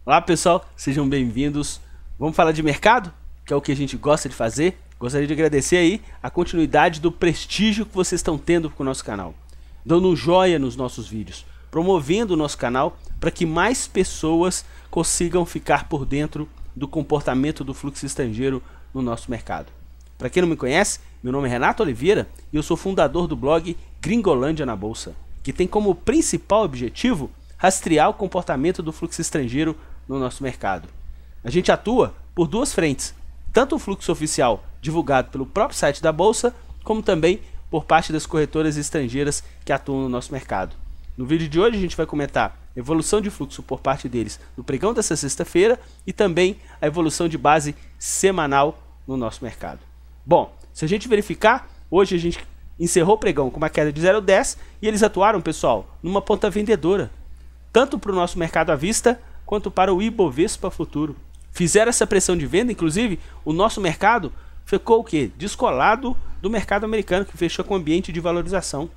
Olá pessoal, sejam bem-vindos. Vamos falar de mercado, que é o que a gente gosta de fazer. Gostaria de agradecer aí a continuidade do prestígio que vocês estão tendo com o nosso canal, dando um joinha nos nossos vídeos, promovendo o nosso canal para que mais pessoas consigam ficar por dentro do comportamento do fluxo estrangeiro no nosso mercado. Para quem não me conhece, meu nome é Renato Oliveira e eu sou fundador do blog Gringolândia na Bolsa, que tem como principal objetivo rastrear o comportamento do fluxo estrangeiro no nosso mercado. A gente atua por duas frentes, tanto o fluxo oficial divulgado pelo próprio site da Bolsa, como também por parte das corretoras estrangeiras que atuam no nosso mercado. No vídeo de hoje a gente vai comentar a evolução de fluxo por parte deles no pregão dessa sexta-feira e também a evolução de base semanal no nosso mercado. Bom, se a gente verificar, hoje a gente encerrou o pregão com uma queda de 0,10 e eles atuaram, pessoal, numa ponta vendedora, tanto para o nosso mercado à vista quanto para o Ibovespa futuro. Fizeram essa pressão de venda, inclusive o nosso mercado ficou o quê? Descolado do mercado americano, que fechou com ambiente de valorização.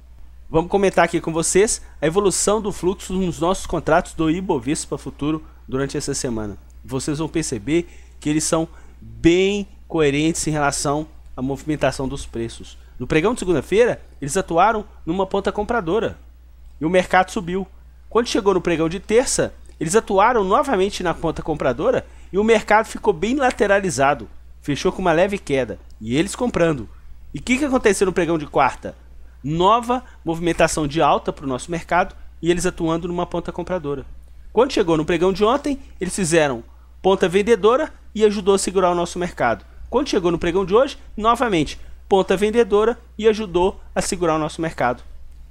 Vamos comentar aqui com vocês a evolução do fluxo nos nossos contratos do Ibovespa futuro durante essa semana. Vocês vão perceber que eles são bem coerentes em relação à movimentação dos preços. No pregão de segunda-feira, eles atuaram numa ponta compradora e o mercado subiu. Quando chegou no pregão de terça, eles atuaram novamente na ponta compradora e o mercado ficou bem lateralizado, fechou com uma leve queda e eles comprando. E o que aconteceu no pregão de quarta? Nova movimentação de alta para o nosso mercado e eles atuando numa ponta compradora. Quando chegou no pregão de ontem, eles fizeram ponta vendedora e ajudou a segurar o nosso mercado. Quando chegou no pregão de hoje, novamente, ponta vendedora e ajudou a segurar o nosso mercado.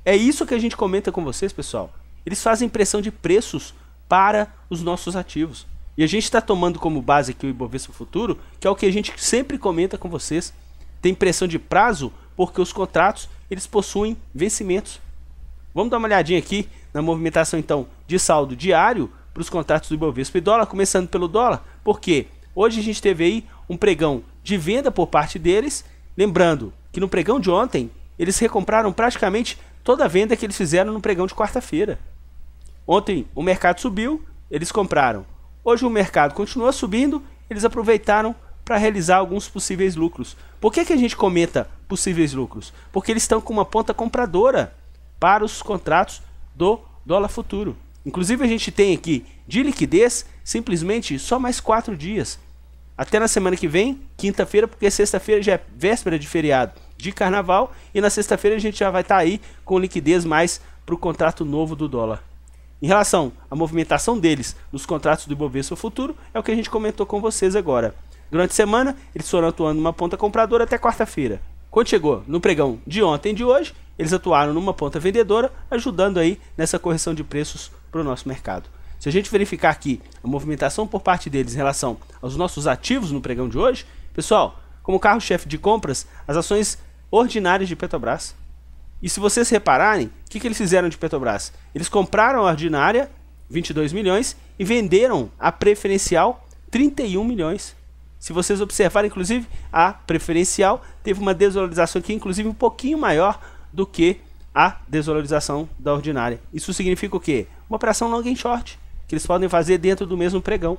É isso que a gente comenta com vocês, pessoal. Eles fazem pressão de preços para os nossos ativos. E a gente está tomando como base aqui o Ibovespa Futuro, que é o que a gente sempre comenta com vocês. Tem pressão de prazo porque os contratos eles possuem vencimentos. Vamos dar uma olhadinha aqui na movimentação então de saldo diário para os contratos do Ibovespa e dólar, começando pelo dólar, porque hoje a gente teve aí um pregão de venda por parte deles. Lembrando que no pregão de ontem eles recompraram praticamente toda a venda que eles fizeram no pregão de quarta-feira. Ontem o mercado subiu, eles compraram. Hoje o mercado continua subindo, eles aproveitaram para realizar alguns possíveis lucros. Por que a gente comenta possíveis lucros? Porque eles estão com uma ponta compradora para os contratos do dólar futuro. Inclusive a gente tem aqui de liquidez simplesmente só mais 4 dias. Até na semana que vem, quinta-feira, porque sexta-feira já é véspera de feriado de carnaval e na sexta-feira a gente já vai estar aí com liquidez mais para o contrato novo do dólar. Em relação à movimentação deles nos contratos do Ibovespa futuro, é o que a gente comentou com vocês agora. Durante a semana, eles foram atuando numa ponta compradora até quarta-feira. Quando chegou no pregão de ontem e de hoje, eles atuaram numa ponta vendedora, ajudando aí nessa correção de preços para o nosso mercado. Se a gente verificar aqui a movimentação por parte deles em relação aos nossos ativos no pregão de hoje, pessoal, como carro-chefe de compras, as ações ordinárias de Petrobras. E se vocês repararem, o que eles fizeram de Petrobras? Eles compraram a ordinária, 22 milhões, e venderam a preferencial, 31 milhões. Se vocês observarem, inclusive, a preferencial teve uma desvalorização aqui, inclusive um pouquinho maior do que a desvalorização da ordinária. Isso significa o quê? Uma operação long and short, que eles podem fazer dentro do mesmo pregão,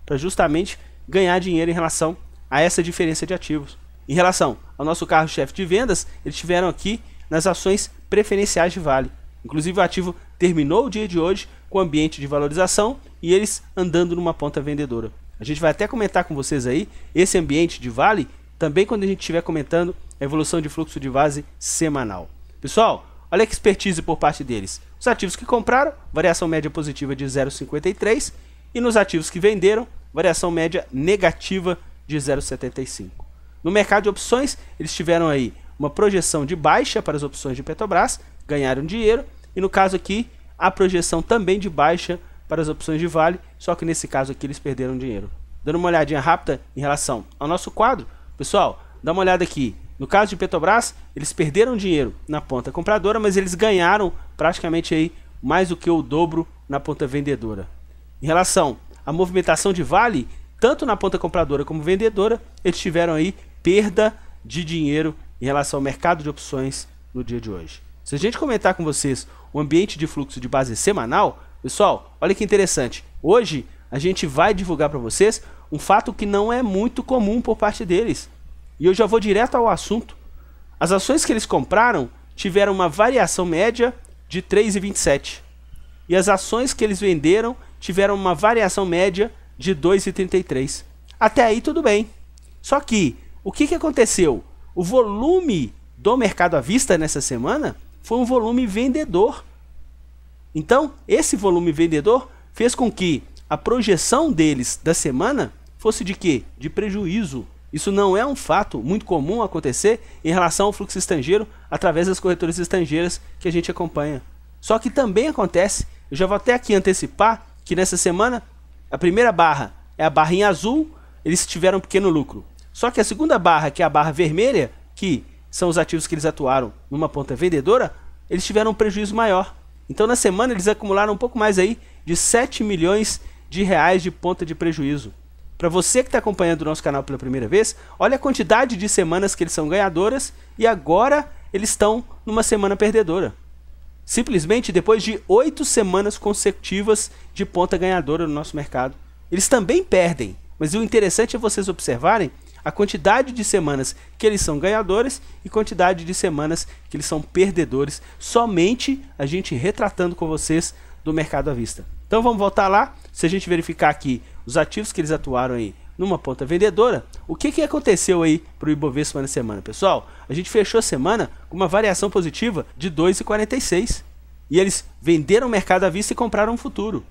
para justamente ganhar dinheiro em relação a essa diferença de ativos. Em relação ao nosso carro-chefe de vendas, eles tiveram aqui nas ações preferenciais de Vale. Inclusive o ativo terminou o dia de hoje com ambiente de valorização e eles andando numa ponta vendedora. A gente vai até comentar com vocês aí esse ambiente de Vale, também quando a gente estiver comentando a evolução de fluxo de base semanal. Pessoal, olha a expertise por parte deles. Os ativos que compraram, variação média positiva de 0,53 e nos ativos que venderam, variação média negativa de 0,75. No mercado de opções, eles tiveram aí uma projeção de baixa para as opções de Petrobras, ganharam dinheiro, e no caso aqui, a projeção também de baixa para as opções de Vale, só que nesse caso aqui eles perderam dinheiro. Dando uma olhadinha rápida em relação ao nosso quadro, pessoal, dá uma olhada aqui. No caso de Petrobras, eles perderam dinheiro na ponta compradora, mas eles ganharam praticamente aí mais do que o dobro na ponta vendedora. Em relação à movimentação de Vale, tanto na ponta compradora como vendedora, eles tiveram aí perda de dinheiro em relação ao mercado de opções no dia de hoje. Se a gente comentar com vocês o ambiente de fluxo de base semanal, pessoal, olha que interessante. Hoje a gente vai divulgar para vocês um fato que não é muito comum por parte deles. E eu já vou direto ao assunto. As ações que eles compraram tiveram uma variação média de 3,27. E as ações que eles venderam tiveram uma variação média de 2,33. Até aí tudo bem. Só que, o que aconteceu? O volume do mercado à vista nessa semana foi um volume vendedor. Então, esse volume vendedor fez com que a projeção deles da semana fosse de quê? De prejuízo. Isso não é um fato muito comum acontecer em relação ao fluxo estrangeiro através das corretoras estrangeiras que a gente acompanha. Só que também acontece, eu já vou até aqui antecipar, que nessa semana a primeira barra é a barra em azul, eles tiveram um pequeno lucro. Só que a segunda barra, que é a barra vermelha, que são os ativos que eles atuaram numa ponta vendedora, eles tiveram um prejuízo maior. Então na semana eles acumularam um pouco mais aí de 7 milhões de reais de ponta de prejuízo. Para você que está acompanhando o nosso canal pela primeira vez, olha a quantidade de semanas que eles são ganhadoras e agora eles estão numa semana perdedora. Simplesmente depois de 8 semanas consecutivas de ponta ganhadora no nosso mercado. Eles também perdem, mas o interessante é vocês observarem a quantidade de semanas que eles são ganhadores e quantidade de semanas que eles são perdedores, somente a gente retratando com vocês do mercado à vista. Então vamos voltar lá, se a gente verificar aqui os ativos que eles atuaram aí numa ponta vendedora, o que aconteceu aí para o Ibovespa na semana, pessoal? A gente fechou a semana com uma variação positiva de 2,46 e eles venderam o mercado à vista e compraram um futuro.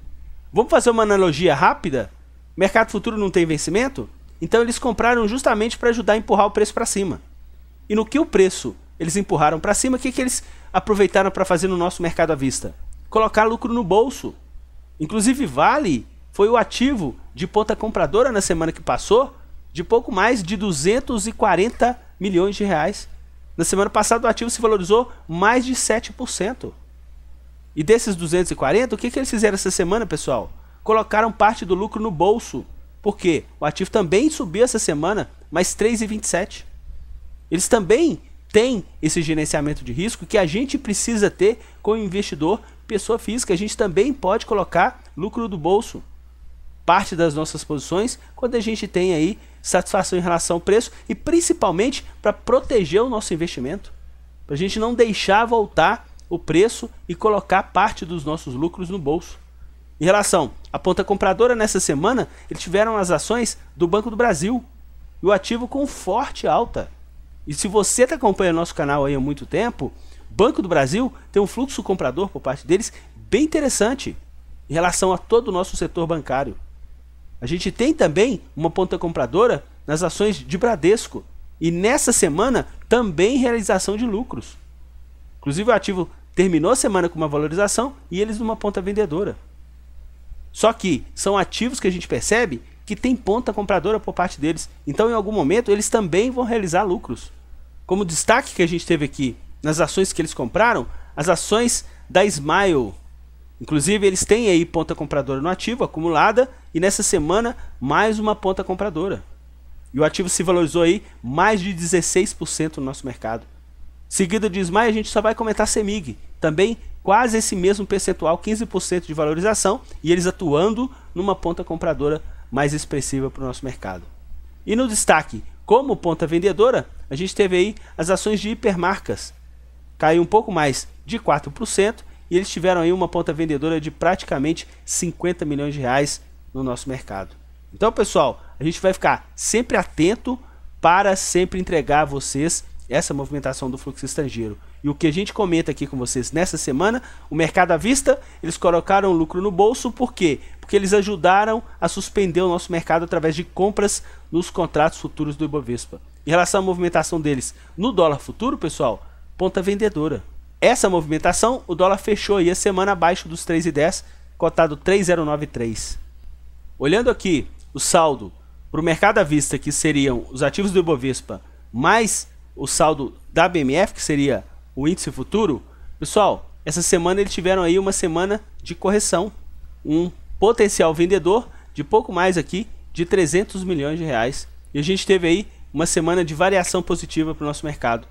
Vamos fazer uma analogia rápida? Mercado futuro não tem vencimento? Então eles compraram justamente para ajudar a empurrar o preço para cima. E no que o preço eles empurraram para cima, o que eles aproveitaram para fazer no nosso mercado à vista? Colocar lucro no bolso. Inclusive Vale foi o ativo de ponta compradora na semana que passou de pouco mais de 240 milhões de reais. Na semana passada o ativo se valorizou mais de 7%. E desses 240, o que eles fizeram essa semana, pessoal? Colocaram parte do lucro no bolso. Por quê? O ativo também subiu essa semana, mais 3,27. Eles também têm esse gerenciamento de risco que a gente precisa ter como investidor, pessoa física. A gente também pode colocar lucro do bolso. Parte das nossas posições quando a gente tem aí satisfação em relação ao preço e principalmente para proteger o nosso investimento. Para a gente não deixar voltar o preço e colocar parte dos nossos lucros no bolso. Em relação à ponta compradora, nessa semana, eles tiveram as ações do Banco do Brasil e o ativo com forte alta. E se você está acompanhando nosso canal aí há muito tempo, Banco do Brasil tem um fluxo comprador por parte deles bem interessante em relação a todo o nosso setor bancário. A gente tem também uma ponta compradora nas ações de Bradesco e nessa semana também realização de lucros. Inclusive o ativo terminou a semana com uma valorização e eles numa ponta vendedora. Só que são ativos que a gente percebe que tem ponta compradora por parte deles. Então em algum momento eles também vão realizar lucros. Como destaque que a gente teve aqui nas ações que eles compraram, as ações da Smile. Inclusive eles têm aí ponta compradora no ativo acumulada e nessa semana mais uma ponta compradora. E o ativo se valorizou aí mais de 16% no nosso mercado. Seguido de Smile a gente só vai comentar Semig. Também quase esse mesmo percentual, 15% de valorização e eles atuando numa ponta compradora mais expressiva para o nosso mercado. E no destaque, como ponta vendedora, a gente teve aí as ações de hipermarcas. Caiu um pouco mais de 4% e eles tiveram aí uma ponta vendedora de praticamente 50 milhões de reais no nosso mercado. Então, pessoal, a gente vai ficar sempre atento para sempre entregar a vocês essa movimentação do fluxo estrangeiro. E o que a gente comenta aqui com vocês nessa semana, o mercado à vista, eles colocaram lucro no bolso, por quê? Porque eles ajudaram a suspender o nosso mercado através de compras nos contratos futuros do Ibovespa. Em relação à movimentação deles no dólar futuro, pessoal, ponta vendedora. Essa movimentação, o dólar fechou aí a semana abaixo dos 3,10, cotado 3,093. Olhando aqui o saldo para o mercado à vista, que seriam os ativos do Ibovespa, mais o saldo da BMF, que seria o índice futuro, pessoal, essa semana eles tiveram aí uma semana de correção, um potencial vendedor de pouco mais aqui de 300 milhões de reais. E a gente teve aí uma semana de variação positiva para o nosso mercado.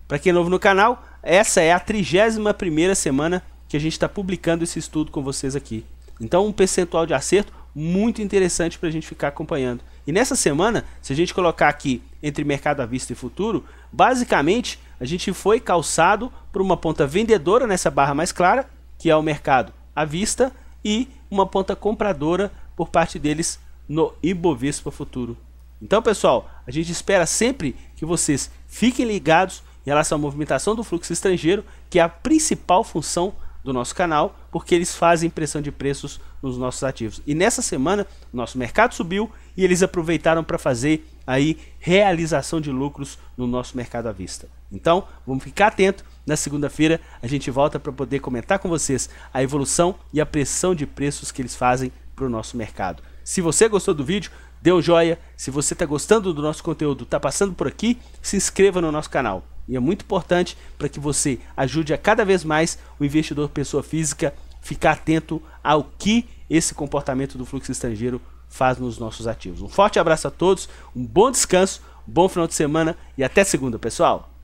Para quem é novo no canal, essa é a 31ª semana que a gente está publicando esse estudo com vocês aqui. Então um percentual de acerto muito interessante para a gente ficar acompanhando. E nessa semana, se a gente colocar aqui entre mercado à vista e futuro, basicamente a gente foi calçado por uma ponta vendedora nessa barra mais clara, que é o mercado à vista, e uma ponta compradora por parte deles no Ibovespa Futuro. Então, pessoal, a gente espera sempre que vocês fiquem ligados em relação à movimentação do fluxo estrangeiro, que é a principal função do nosso canal, porque eles fazem pressão de preços nos nossos ativos. E nessa semana, o nosso mercado subiu e eles aproveitaram para fazer aí realização de lucros no nosso mercado à vista. Então, vamos ficar atento. Na segunda-feira, a gente volta para poder comentar com vocês a evolução e a pressão de preços que eles fazem para o nosso mercado. Se você gostou do vídeo, dê um joinha. Se você está gostando do nosso conteúdo, está passando por aqui, se inscreva no nosso canal. E é muito importante para que você ajude a cada vez mais o investidor pessoa física ficar atento ao que esse comportamento do fluxo estrangeiro faz nos nossos ativos. Um forte abraço a todos, um bom descanso, um bom final de semana e até segunda, pessoal!